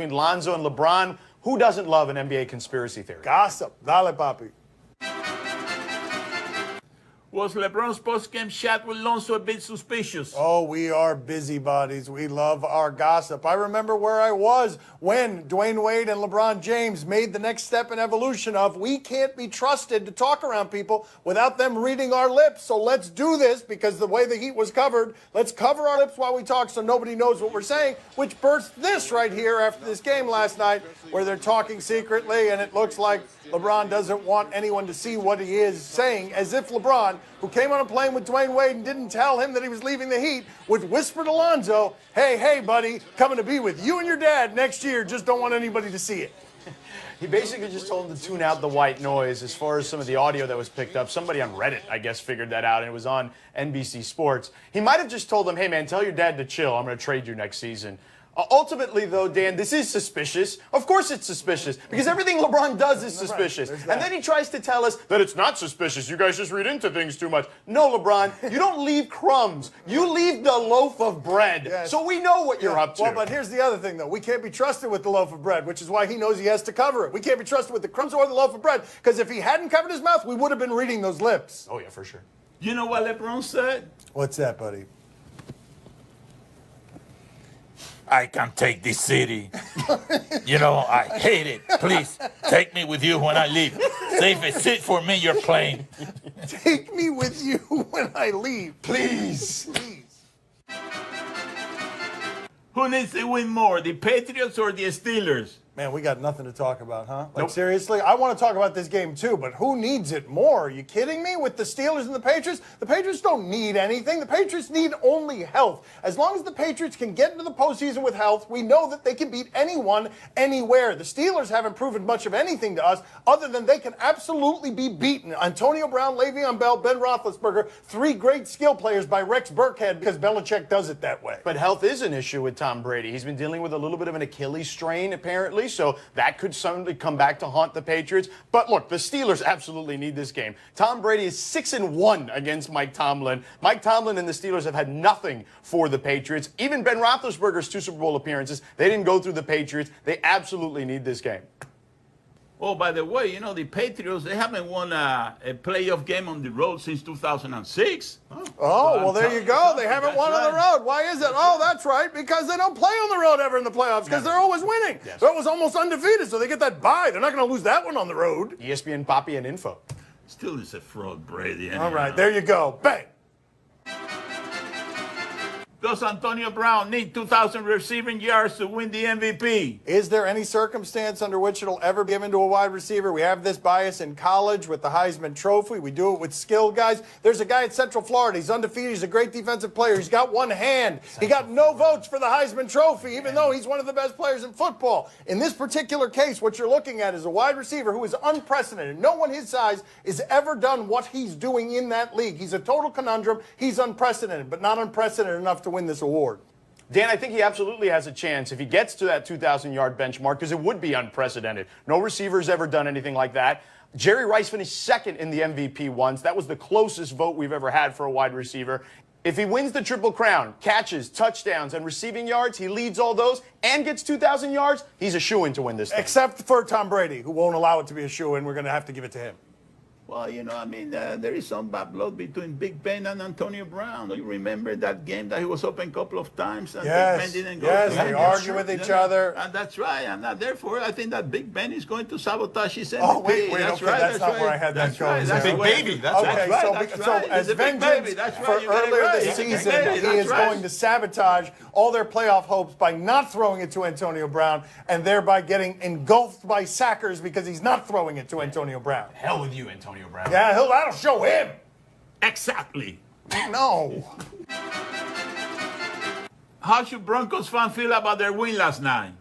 between Lonzo and LeBron. Who doesn't love an NBA conspiracy theory? Gossip. Dale, papi. Was LeBron's postgame chat with Lonzo a bit suspicious? Oh, we are busybodies. We love our gossip. I remember where I was when Dwayne Wade and LeBron James made the next step in evolution of we can't be trusted to talk around people without them reading our lips. So let's do this because the way the heat was covered, let's cover our lips while we talk so nobody knows what we're saying, which birthed this right here after this game last night where they're talking secretly and it looks like LeBron doesn't want anyone to see what he is saying, as if LeBron, who came on a plane with Dwayne Wade and didn't tell him that he was leaving the Heat, would whisper to Lonzo, hey, buddy, coming to be with you and your dad next year, just don't want anybody to see it. He basically just told him to tune out the white noise. As far as some of the audio that was picked up, somebody on Reddit, I guess, figured that out, and it was on NBC Sports. He might have just told him, hey, man, tell your dad to chill. I'm going to trade you next season. Ultimately, though, Dan, this is suspicious. Of course it's suspicious, because everything LeBron does is suspicious. And then he tries to tell us that it's not suspicious. You guys just read into things too much. No, LeBron, you don't leave crumbs. You leave the loaf of bread. Yes. So we know what you're up to. Well, but here's the other thing, though. We can't be trusted with the loaf of bread, which is why he knows he has to cover it. We can't be trusted with the crumbs or the loaf of bread, because if he hadn't covered his mouth, we would have been reading those lips. Oh, yeah, for sure. You know what LeBron said? What's that, buddy? I can't take this city. You know, I hate it. Please, take me with you when I leave. Save a seat for me, your plane. Take me with you when I leave. Please. Please. Who needs to win more, the Patriots or the Steelers? Man, we got nothing to talk about, huh? Like, seriously? I want to talk about this game, too, but who needs it more? Are you kidding me? With the Steelers and the Patriots don't need anything. The Patriots need only health. As long as the Patriots can get into the postseason with health, we know that they can beat anyone, anywhere. The Steelers haven't proven much of anything to us other than they can absolutely be beaten. Antonio Brown, Le'Veon Bell, Ben Roethlisberger, three great skill players by Rex Burkhead because Belichick does it that way. But health is an issue with Tom Brady. He's been dealing with a little bit of an Achilles strain, apparently, so that could suddenly come back to haunt the Patriots. But look, the Steelers absolutely need this game. Tom Brady is 6-1 against Mike Tomlin. Mike Tomlin and the Steelers have had nothing for the Patriots. Even Ben Roethlisberger's 2 Super Bowl appearances, they didn't go through the Patriots. They absolutely need this game. Oh, by the way, you know, the Patriots, they haven't won a playoff game on the road since 2006. Oh, well, there you go. They haven't won on the road. Why is it? Oh, that's right, because they don't play on the road ever in the playoffs because they're always winning. Yes. They're always almost undefeated, so they get that bye. They're not going to lose that one on the road. ESPN, Papi, and Info. Still is a fraud, Brady. All right, there you go. Bang. Does Antonio Brown need 2,000 receiving yards to win the MVP? Is there any circumstance under which it'll ever be given to a wide receiver? We have this bias in college with the Heisman Trophy. We do it with skilled guys. There's a guy at Central Florida. He's undefeated. He's a great defensive player. He's got one hand. He got no votes for the Heisman Trophy, even though he's one of the best players in football. In this particular case, what you're looking at is a wide receiver who is unprecedented. No one his size has ever done what he's doing in that league. He's a total conundrum. He's unprecedented, but not unprecedented enough to win this award. Dan, I think he absolutely has a chance if he gets to that 2,000-yard benchmark because it would be unprecedented. No receiver's ever done anything like that. Jerry Rice finished second in the MVP once. That was the closest vote we've ever had for a wide receiver. If he wins the Triple Crown, catches, touchdowns, and receiving yards, he leads all those and gets 2,000 yards, he's a shoo-in to win this thing. Except for Tom Brady, who won't allow it to be a shoo-in. We're going to have to give it to him. Well, you know, I mean, there is some bad blood between Big Ben and Antonio Brown. You remember that game that he was open a couple of times and Big Ben didn't go? Yes, they argue with each other. And that's right. And therefore, I think that Big Ben is going to sabotage his MVP. Oh, wait, that's right. That's not where I had that going. That's big baby. That's right. So as vengeance for earlier this season, he is going to sabotage all their playoff hopes by not throwing it to Antonio Brown and thereby getting engulfed by sackers because he's not throwing it to Antonio Brown. Hell with you, Antonio Brown. Yeah, that'll show him. Exactly. No. How should Broncos fans feel about their win last night?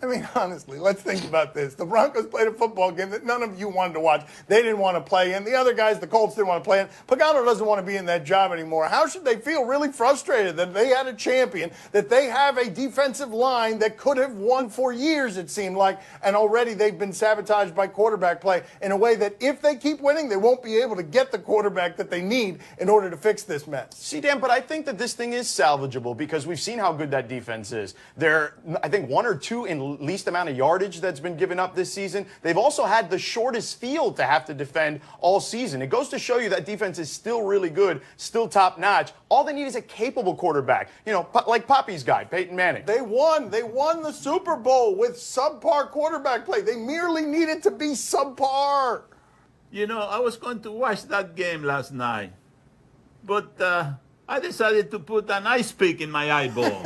I mean, honestly, let's think about this. The Broncos played a football game that none of you wanted to watch. They didn't want to play in. The other guys, the Colts, didn't want to play in. Pagano doesn't want to be in that job anymore. How should they feel? Really frustrated that they had a champion, that they have a defensive line that could have won for years, it seemed like, and already they've been sabotaged by quarterback play in a way that if they keep winning, they won't be able to get the quarterback that they need in order to fix this mess. See, Dan, but I think that this thing is salvageable because we've seen how good that defense is. They're, I think, 1 or 2 in least amount of yardage that's been given up this season. They've also had the shortest field to have to defend all season. It goes to show you that defense is still really good, still top notch. All they need is a capable quarterback, you know, like Poppy's guy, Peyton Manning. They won the Super Bowl with subpar quarterback play. They merely needed to be subpar. You know, I was going to watch that game last night, but I decided to put an ice pick in my eyeball.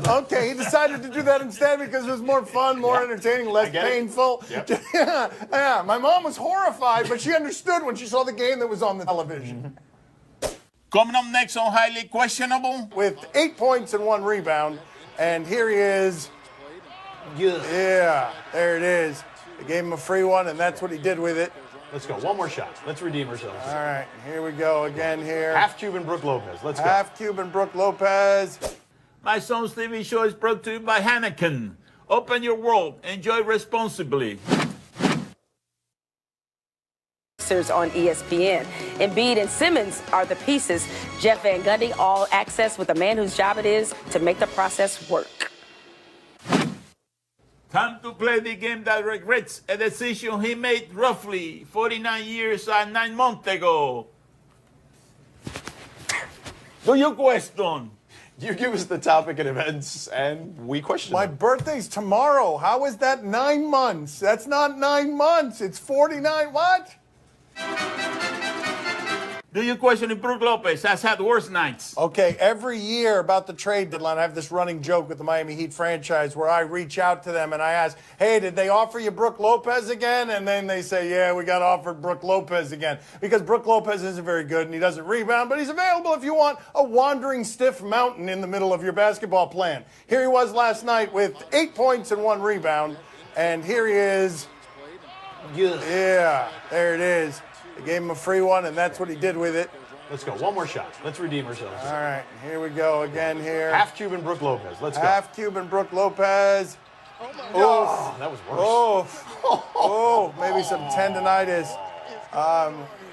Okay, he decided to do that instead because it was more fun, more entertaining, less painful. Yep. Yeah, my mom was horrified, but she understood when she saw the game that was on the television. Coming up next on Highly Questionable. With 8 points and 1 rebound, and here he is. Yeah, there it is. They gave him a free one, and that's what he did with it. Let's go. One more shot. Let's redeem ourselves. All right, here we go again here. Half Cuban Brooke Lopez. Let's go. Half Cuban Brooke Lopez. My son's TV show is brought to you by Heineken. Open your world. Enjoy responsibly. On ESPN. Embiid and Simmons are the pieces. Jeff Van Gundy, all access with a man whose job it is to make the process work. Time to play the game that regrets a decision he made roughly 49 years and 9 months ago. Do you question? You give us the topic and events, and we question My them. birthday's tomorrow. How is that 9 months? That's not 9 months. It's 49. What? Do you question if Brook Lopez has had worse nights? Okay, every year about the trade deadline, I have this running joke with the Miami Heat franchise where I reach out to them and I ask, hey, did they offer you Brook Lopez again? And then they say, yeah, we got offered Brook Lopez again. Because Brook Lopez isn't very good and he doesn't rebound, but he's available if you want a wandering stiff mountain in the middle of your basketball plan. Here he was last night with 8 points and 1 rebound. And here he is. Yeah, there it is. They gave him a free one, and that's what he did with it. Let's go. One more shot. Let's redeem ourselves. All right, here we go again here. Half Cuban Brooke Lopez. Let's go. Half Cuban Brooke Lopez. Oh, that was worse. Oh, maybe some tendonitis.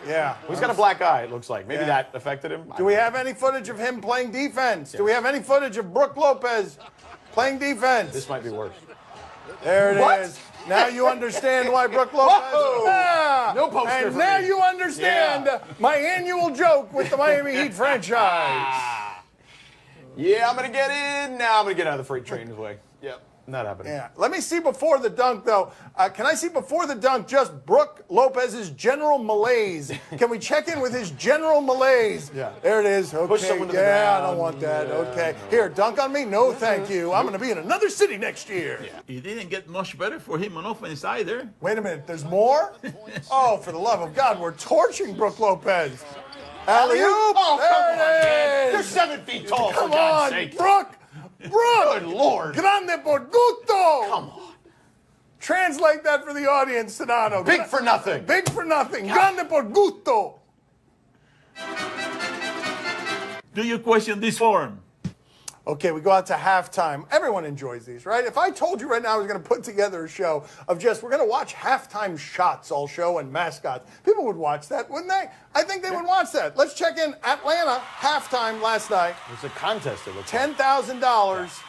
Yeah. He's got a black eye, it looks like. Maybe that affected him. Do we have any footage of him playing defense? Do we have any footage of Brooke Lopez playing defense? This might be worse. There it What? is. Now you understand why Brooke Lopez. Whoa. Yeah. No poster And for now me. you understand my annual joke with the Miami Heat franchise. Yeah, I'm going to get in. Now I'm going to get out of the freight train's way. Yep, not happening. Yeah. Let me see before the dunk, though. Can I see before the dunk just Brooke Lopez's general malaise? Can we check in with his general malaise? Yeah. There it is. Okay. Push someone to the yeah, I ground. don't want that. Yeah, Okay. no. Here, dunk on me? No, thank you. I'm going to be in another city next year. Yeah. It didn't get much better for him on offense either. Wait a minute. There's more? Oh, for the love of God, we're torching Brooke Lopez. Alley-oop. Oh, come on, There man. it You're is. 7 feet tall, Come for God's on, sake. Brooke. Brooke. Good Lord. Grande por gusto. Come on. Translate that for the audience, Donato. Big for nothing. Big for nothing. Grande por gusto. Do you question this form? Okay, we go out to halftime. Everyone enjoys these, right? If I told you right now I was going to put together a show of just, we're going to watch halftime shots all show and mascots, people would watch that, wouldn't they? I think they would watch that. Let's check in Atlanta, halftime last night. It's a contest. It looks like. $10,000.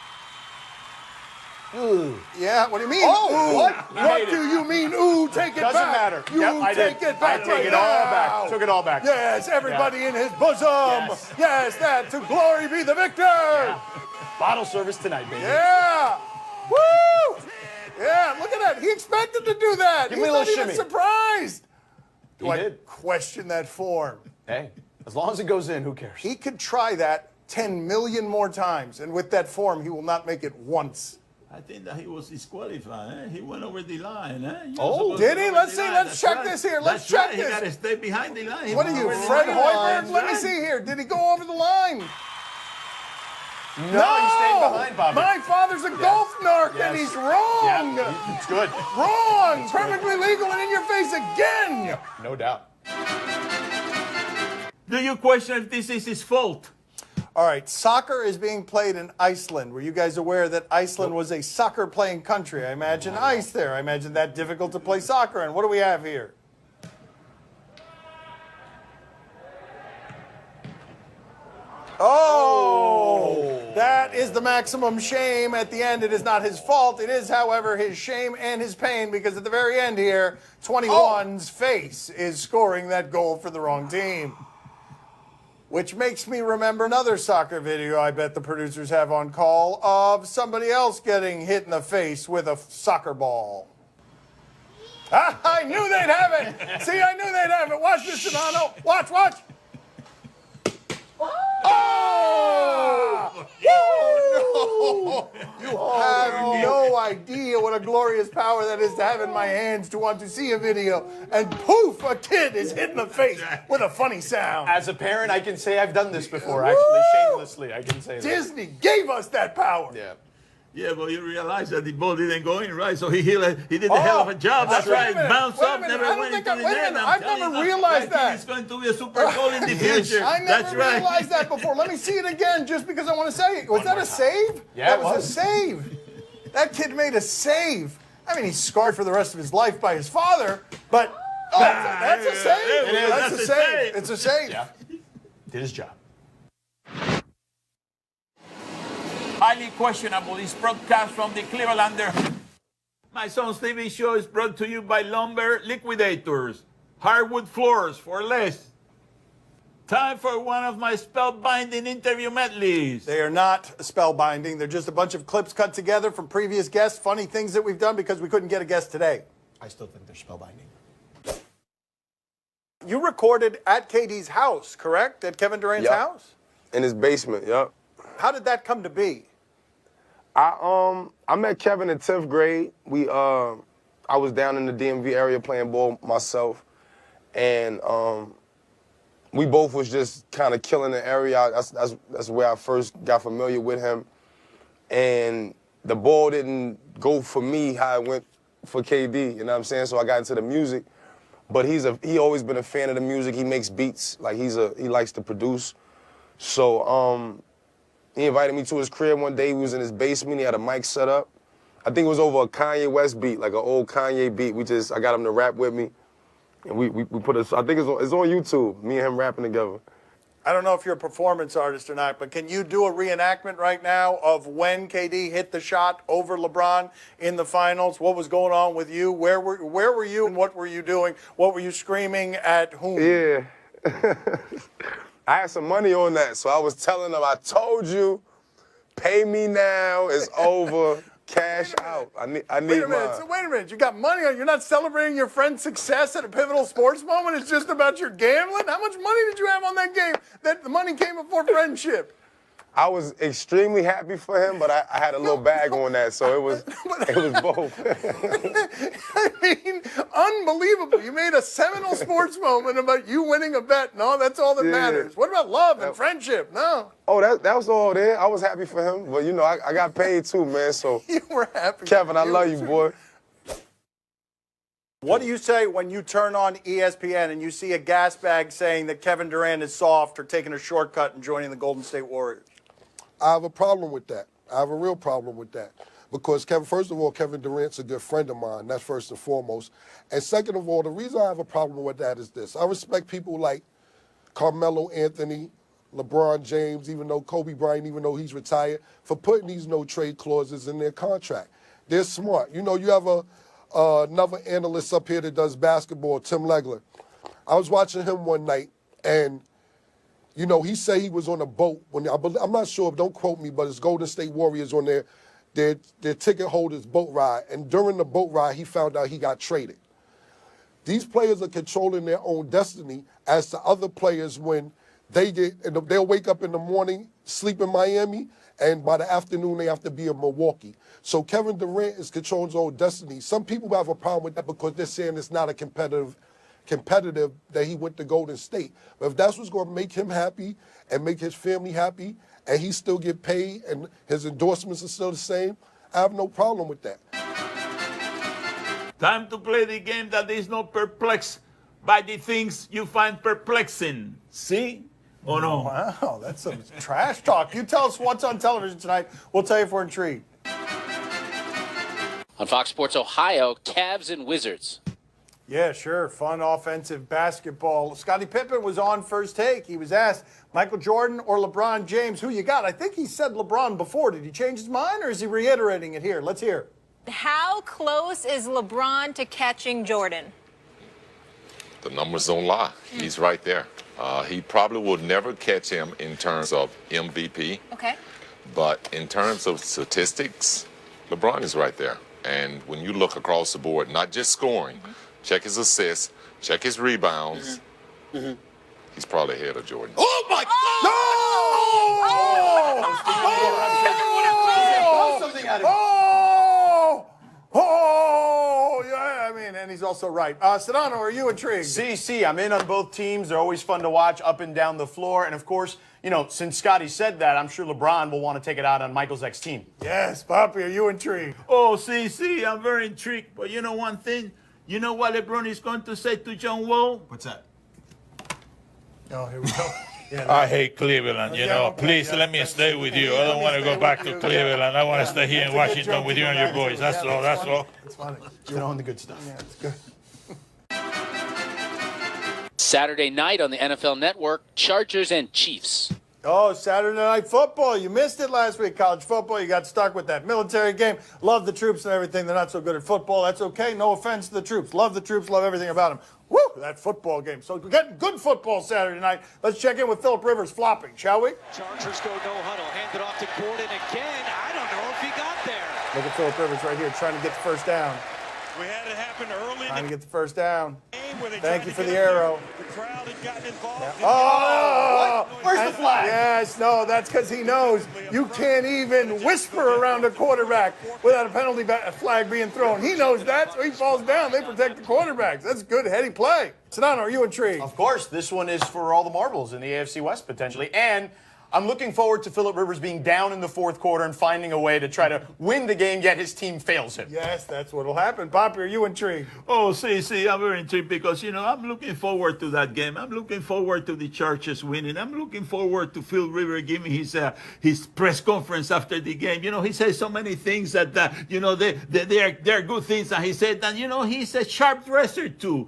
Ooh. Yeah, what do you mean? Oh, ooh. what? You What made do it. you mean? Ooh, take it Doesn't back. matter. You Yep, I take did. it back. I take right it all now. back. Took it all back. Yes, everybody in his bosom. Yes. Yes, that to glory be the victor. Bottle service tonight, baby. Yeah. Woo! Yeah, look at that. He expected to do that. Give He's me a little not even shimmy. surprised. Do He I did. question that form? Hey, as long as it goes in, who cares? He could try that 10 million more times, and with that form, he will not make it once. I think that he was disqualified. Eh? He went over the line. Eh? Oh, did he? Let's see. Let's check this here. Let's check He this. got to stay behind the line. He What are went you, over the Fred line. Hoiberg? Let me see here. Did he go over the line? No, he stayed behind, Bobby. My father's a golf narc, and he's wrong. Yeah, it's good. Wrong. Perfectly legal and in your face again. No doubt. Do you question if this is his fault? All right, soccer is being played in Iceland. Were you guys aware that Iceland was a soccer-playing country? I imagine ice there. I imagine that difficult to play soccer in. What do we have here? Oh, that is the maximum shame. At the end, it is not his fault. It is, however, his shame and his pain, because at the very end here, 21's face is scoring that goal for the wrong team. Which makes me remember another soccer video I bet the producers have on call of somebody else getting hit in the face with a soccer ball. Ah, I knew they'd have it. See, I knew they'd have it. Watch this, Sedano. Watch, watch. Oh! Oh, no. You have no idea what a glorious power that is to have in my hands to want to see a video, and poof, a kid is hit in the face with a funny sound. As a parent, I can say I've done this before, actually, shamelessly. I can say that. Disney gave us that power. Yeah. Yeah, but you realize that the ball didn't go in right, so he did a hell of a job. That's right. Bounced up, never went into the net. I've never realized that. It's going to be a super goal in the future. I never realized that before. Let me see it again, just because I want to say it. Was that a save? Yeah, that was a save. That kid made a save. I mean, he's scarred for the rest of his life by his father, but that's a save. That's a save. It's a save. Yeah. Did his job. Highly questionable. This broadcast from the Clevelander. My son's TV show is brought to you by Lumber Liquidators. Hardwood floors for less. Time for one of my spellbinding interview medleys. They are not spellbinding. They're just a bunch of clips cut together from previous guests, funny things that we've done because we couldn't get a guest today. I still think they're spellbinding. You recorded at KD's house, correct? At Kevin Durant's house? In his basement, yep. How did that come to be? I met Kevin in 10th grade. I was down in the DMV area playing ball myself, and we both was just kind of killing the area. That's where I first got familiar with him, and the ball didn't go for me how it went for KD. You know what I'm saying? So I got into the music, but he always been a fan of the music. He makes beats, like he likes to produce. So he invited me to his crib one day. He was in his basement. He had a mic set up. I think it was over a Kanye West beat, like an old Kanye beat. I got him to rap with me, and we put I think it's on YouTube. Me and him rapping together. I don't know if you're a performance artist or not, but can you do a reenactment right now of when KD hit the shot over LeBron in the finals? What was going on with you? Where were you, and what were you doing? What were you screaming at whom? Yeah. I had some money on that, so I was telling them, I told you, pay me now, it's over, cash out. I need Wait a minute, so wait a minute, you got money on, you're not celebrating your friend's success at a pivotal sports moment, it's just about your gambling? How much money did you have on that game that the money came before friendship? I was extremely happy for him, but I had a little bag on that, so it was both. I mean, unbelievable. You made a seminal sports moment about you winning a bet. No, that's all that matters. What about love and friendship? No. Oh, that was all there. I was happy for him, but, you know, I got paid too, man, so. You were happy. Kevin, I love you, boy. What do you say when you turn on ESPN and you see a gas bag saying that Kevin Durant is soft or taking a shortcut and joining the Golden State Warriors? I have a problem with that. I have a real problem with that. Because, first of all, Kevin Durant's a good friend of mine. That's first and foremost. And second of all, the reason I have a problem with that is this. I respect people like Carmelo Anthony, LeBron James, even though Kobe Bryant, even though he's retired, for putting these no-trade clauses in their contract. They're smart. You know, you have another analyst up here that does basketball, Tim Legler. I was watching him one night, and you know, he said he was on a boat. I'm not sure, don't quote me, but it's Golden State Warriors on their ticket holders boat ride. And during the boat ride, he found out he got traded. These players are controlling their own destiny as to other players when they'll wake up in the morning, sleep in Miami, and by the afternoon they have to be in Milwaukee. So Kevin Durant is controlling his own destiny. Some people have a problem with that because they're saying it's not a competitive that he went to Golden State. But if that's what's going to make him happy and make his family happy and he still get paid and his endorsements are still the same, I have no problem with that. Time to play the game that is not perplexed by the things you find perplexing. See? Oh, no. Wow, that's some trash talk. You tell us what's on television tonight. We'll tell you if we're intrigued. On Fox Sports Ohio, Cavs and Wizards. Yeah, sure. Fun offensive basketball. Scottie Pippen was on First Take. He was asked, Michael Jordan or LeBron James, who you got? I think he said LeBron before. Did he change his mind, or is he reiterating it here? Let's hear. How close is LeBron to catching Jordan? The numbers don't lie. He's right there. He probably will never catch him in terms of MVP. Okay. But in terms of statistics, LeBron is right there. And when you look across the board, not just scoring, check his assists, check his rebounds, he's probably ahead of Jordan. Oh, my God! Oh, yeah, I mean, and he's also right. Sedano, are you intrigued? See, I'm in on both teams. They're always fun to watch up and down the floor. And, of course, you know, since Scotty said that, I'm sure LeBron will want to take it out on Michael's ex-team. Yes, Poppy, are you intrigued? Oh, see, I'm very intrigued. But you know one thing? You know what LeBron is going to say to John Wall? What's that? Oh, here we go. Yeah, I hate Cleveland, you know. Please let me stay with you. I don't want to go back to Cleveland. I want to stay here in Washington with you and your boys. That's all. That's all. It's funny. You know, on the good stuff. Yeah, it's good. Saturday night on the NFL Network, Chargers and Chiefs. Oh, Saturday Night Football. You missed it last week, college football. You got stuck with that military game. Love the troops and everything. They're not so good at football. That's okay. No offense to the troops. Love the troops. Love everything about them. Woo, that football game. So we're getting good football Saturday night. Let's check in with Philip Rivers flopping, shall we? Chargers go no huddle. Hand it off to Gordon again. I don't know if he got there. Look at Philip Rivers right here trying to get the first down. We had it happen early. Trying to get the first down. Where they Thank you tried for to the get him arrow. there. The crowd had gotten involved. Oh! Where's the flag? Yes, no, that's because he knows you can't even whisper around a quarterback without a penalty flag being thrown. He knows that, so he falls down. They protect the quarterbacks. That's good, heady play. Sedano, are you intrigued? Of course, this one is for all the marbles in the AFC West, potentially. And I'm looking forward to Philip Rivers being down in the fourth quarter and finding a way to try to win the game, yet his team fails him. Yes, that's what'll happen. Poppy, are you intrigued? Oh, see, I'm very intrigued because, you know, I'm looking forward to that game. I'm looking forward to the Chargers winning. I'm looking forward to Phil Rivers giving his press conference after the game. You know, he says so many things that, you know, they're good things. And he said that, you know, he's a sharp dresser, too.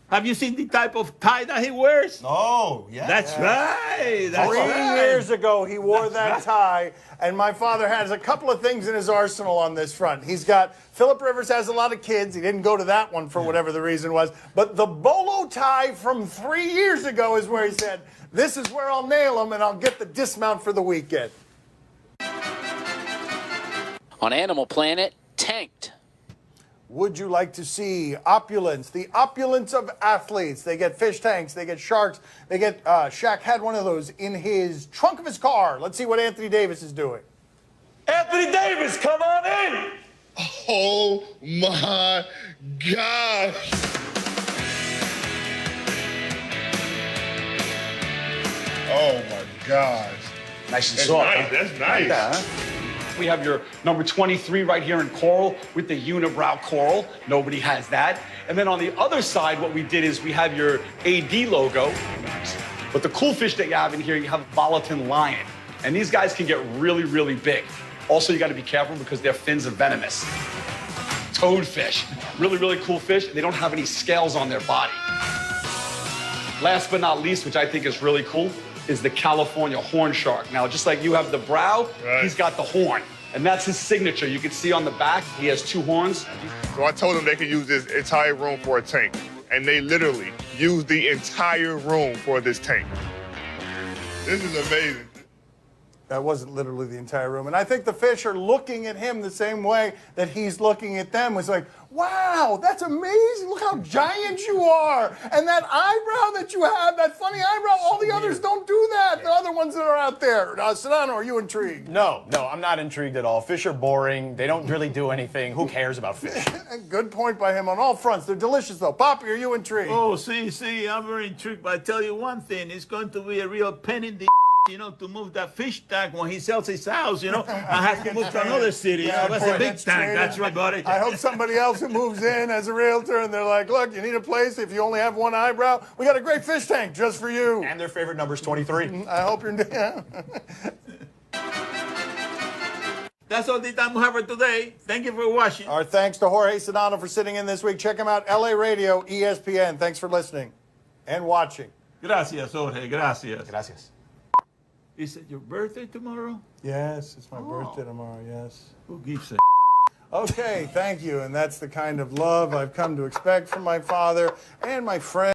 Have you seen the type of tie that he wears? Oh, yeah. That's right. That's 3 right. years ago, he wore that tie, and my father has a couple of things in his arsenal on this front. He's got, Philip Rivers has a lot of kids. He didn't go to that one for whatever the reason was. But the bolo tie from 3 years ago is where he said, this is where I'll nail him, and I'll get the dismount for the weekend. On Animal Planet, Tanked. Would you like to see opulence? The opulence of athletes. They get fish tanks. They get sharks. They get, Shaq had one of those in his trunk of his car. Let's see what Anthony Davis is doing. Anthony Davis, come on in. Oh, my gosh. Oh, my gosh. Nice and soft. Nice. That's nice. Like that, huh? We have your number 23 right here in coral with the unibrow coral. Nobody has that. And then on the other side, what we did is we have your AD logo. But the cool fish that you have in here, you have a Volatin lion. And these guys can get really, really big. Also, you got to be careful because their fins are venomous. Toadfish, really, really cool fish. They don't have any scales on their body. Last but not least, which I think is really cool, is the California horn shark. Now, just like you have the brow, he's got the horn. And that's his signature. You can see on the back, he has 2 horns. So I told them they could use this entire room for a tank. And they literally used the entire room for this tank. This is amazing. That wasn't literally the entire room. And I think the fish are looking at him the same way that he's looking at them. It's like, wow, that's amazing. Look how giant you are. And that eyebrow that you have, that funny eyebrow, all the others don't do that. The other ones that are out there. Sedano, are you intrigued? No, I'm not intrigued at all. Fish are boring. They don't really do anything. Who cares about fish? Good point by him on all fronts. They're delicious, though. Poppy, are you intrigued? Oh, see, I'm very intrigued. But I tell you one thing, it's going to be a real pain in the to move that fish tank when he sells his house, and has to move to another city. That's a big tank. That's right, buddy. I hope somebody else who moves in as a realtor and they're like, look, you need a place. If you only have one eyebrow, we got a great fish tank just for you. And their favorite number is 23. I hope you're. That's all the time we have for today. Thank you for watching. Our thanks to Jorge Sedano for sitting in this week. Check him out, LA Radio, ESPN. Thanks for listening and watching. Gracias, Jorge. Gracias. Gracias. Is it your birthday tomorrow? Yes, it's my birthday tomorrow, yes. Who gives a Okay, thank you. And that's the kind of love I've come to expect from my father and my friend.